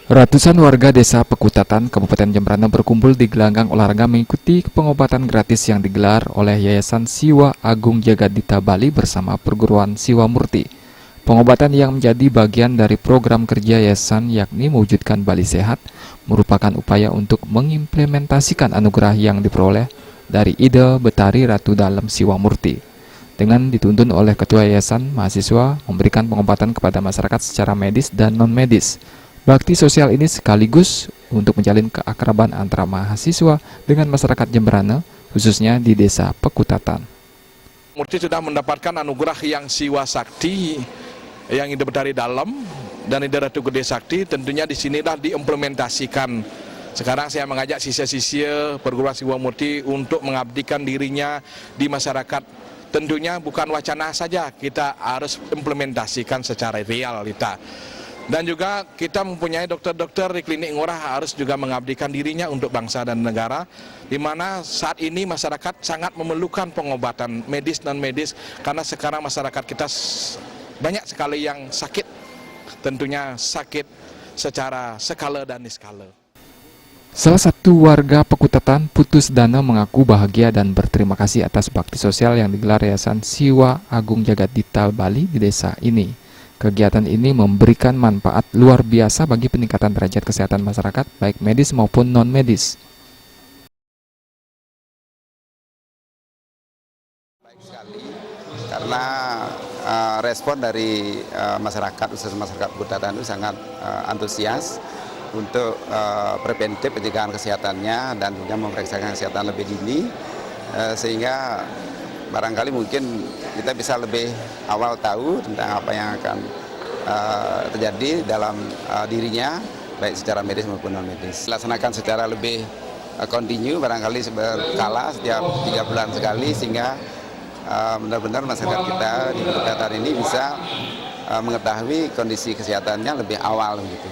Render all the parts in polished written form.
Ratusan warga desa Pekutatan, Kabupaten Jembrana berkumpul di gelanggang olahraga mengikuti pengobatan gratis yang digelar oleh Yayasan Siwa Agung Jagadita Bali bersama Perguruan Siwa Murti. Pengobatan yang menjadi bagian dari program kerja yayasan yakni mewujudkan Bali Sehat merupakan upaya untuk mengimplementasikan anugerah yang diperoleh dari ide Betari Ratu Dalem Siwa Murti. Dengan dituntun oleh Ketua Yayasan, mahasiswa memberikan pengobatan kepada masyarakat secara medis dan non-medis. Bakti sosial ini sekaligus untuk menjalin keakraban antara mahasiswa dengan masyarakat Jembrana, khususnya di desa Pekutatan. Murti sudah mendapatkan anugerah yang Siwa Sakti, yang ide Betari Dalem dan ide Ratu Gede Sakti. Tentunya di sinilah diimplementasikan. Sekarang saya mengajak siswa-siswa perguruan Siwa Murti untuk mengabdikan dirinya di masyarakat. Tentunya bukan wacana saja, kita harus implementasikan secara realita. Dan juga kita mempunyai dokter-dokter di klinik Ngurah harus juga mengabdikan dirinya untuk bangsa dan negara, di mana saat ini masyarakat sangat memerlukan pengobatan medis dan non-medis, karena sekarang masyarakat kita banyak sekali yang sakit, tentunya sakit secara skala dan niskala. Salah satu warga Pekutatan, Putus Dana, mengaku bahagia dan berterima kasih atas bakti sosial yang digelar Yayasan Siwa Agung Jagadita Bali di desa ini. Kegiatan ini memberikan manfaat luar biasa bagi peningkatan derajat kesehatan masyarakat, baik medis maupun non-medis. Baik sekali, karena respon dari masyarakat, khususnya masyarakat Pekutatan itu sangat antusias untuk preventif pencegahan kesehatannya dan juga memeriksakan kesehatan lebih dini, sehingga barangkali mungkin kita bisa lebih awal tahu tentang apa yang akan terjadi dalam dirinya, baik secara medis maupun non-medis. Dilaksanakan secara lebih kontinu, barangkali berkala setiap 3 bulan sekali, sehingga benar-benar masyarakat kita di Pekutatan ini bisa mengetahui kondisi kesehatannya lebih awal gitu.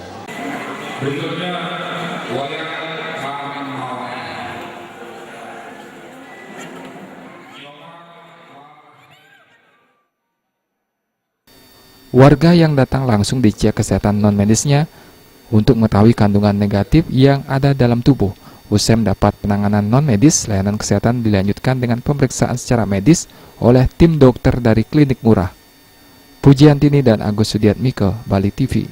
Berikutnya, Warga yang datang langsung dicek kesehatan non-medisnya untuk mengetahui kandungan negatif yang ada dalam tubuh. Usai mendapat penanganan non-medis, layanan kesehatan dilanjutkan dengan pemeriksaan secara medis oleh tim dokter dari klinik Ngurah. Pujiantini dan Agus Sudiatmike, Bali TV.